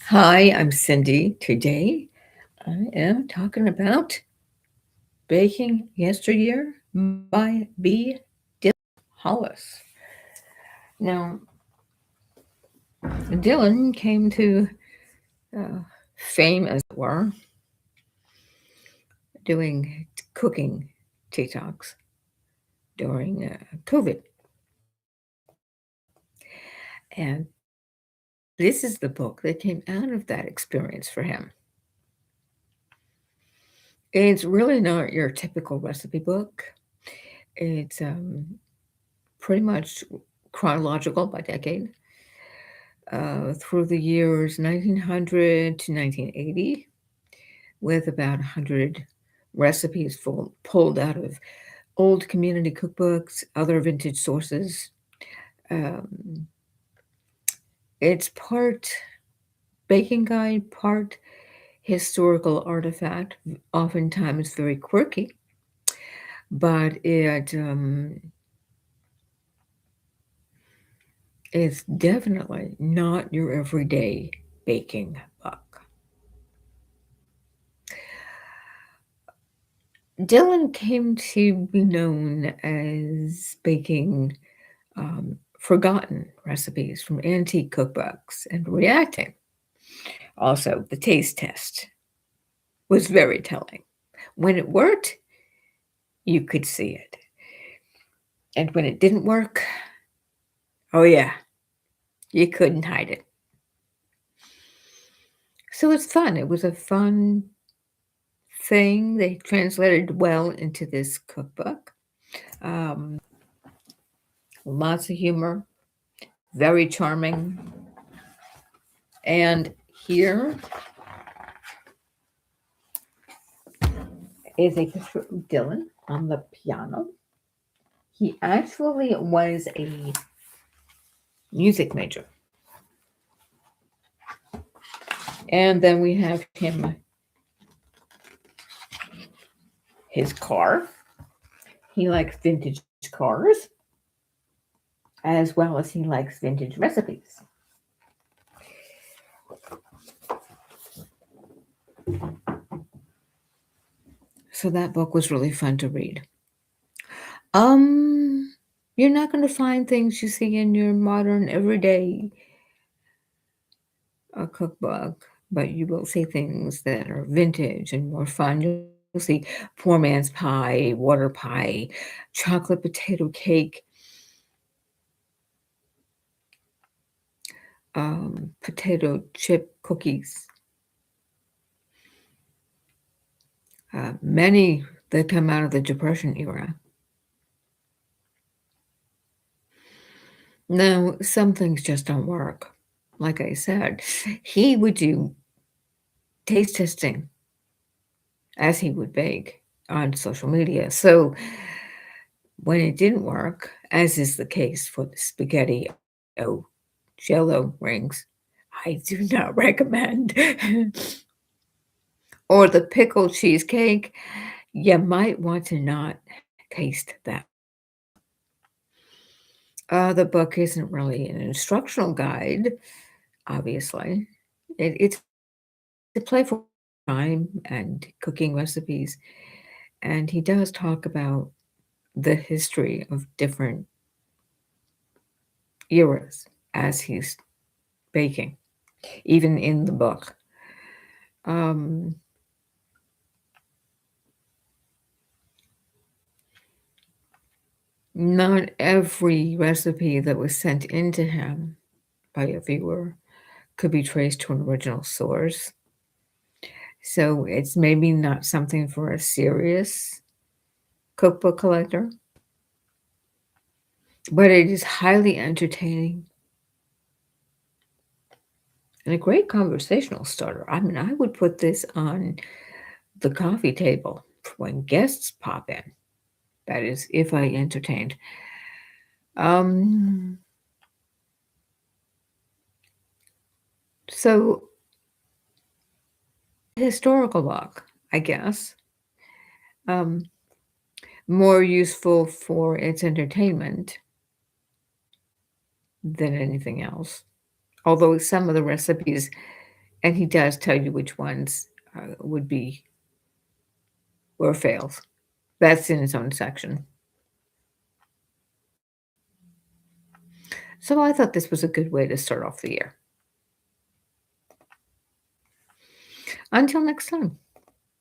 Hi, I'm Cyndi. Today I am talking about Baking Yesteryear by B. Hollis. Now, Dylan came to uh, fame, as it were, doing cooking TikToks during COVID. And this is the book that came out of that experience for him. It's really not your typical recipe book. It's pretty much chronological by decade through the years 1900 to 1980, with about 100 recipes pulled out of old community cookbooks, other vintage sources. Um, it's part baking guide, part historical artifact, oftentimes very quirky, but it is definitely not your everyday baking book. Dylan came to be known as baking forgotten recipes from antique cookbooks and reacting. Also, the taste test was very telling. When it worked, you could see it. And when it didn't work, oh yeah, you couldn't hide it. So it's fun. It was a fun thing. They translated well into this cookbook. Um, Lots of humor, very charming. And here is a picture of Dylan on the piano. He actually was a music major. And then we have him, his car. He likes vintage cars as well as he likes vintage recipes. So that book was really fun to read. Um, you're not going to find things you see in your modern everyday cookbook, but you will see things that are vintage and more fun. You'll see poor man's pie, water pie, chocolate potato cake, potato chip cookies. Many that come out of the Depression era. Now, some things just don't work. Like I said, he would do taste testing as he would bake on social media. So when it didn't work, as is the case for the spaghetti jello rings, I do not recommend. Or the pickle cheesecake, you might want to not taste that. The book isn't really an instructional guide, obviously. It's a playful time and cooking recipes. And he does talk about the history of different eras as he's baking, even in the book. Um, Not every recipe that was sent into him by a viewer could be traced to an original source. So it's maybe not something for a serious cookbook collector, but it is highly entertaining and a great conversational starter. I mean, I would put this on the coffee table when guests pop in. That is, if I entertained. Um, so, historical book, I guess, um, more useful for its entertainment than anything else. Although some of the recipes And he does tell you which ones would be were fails. That's in his own section. So I thought this was a good way to start off the year. Until next time.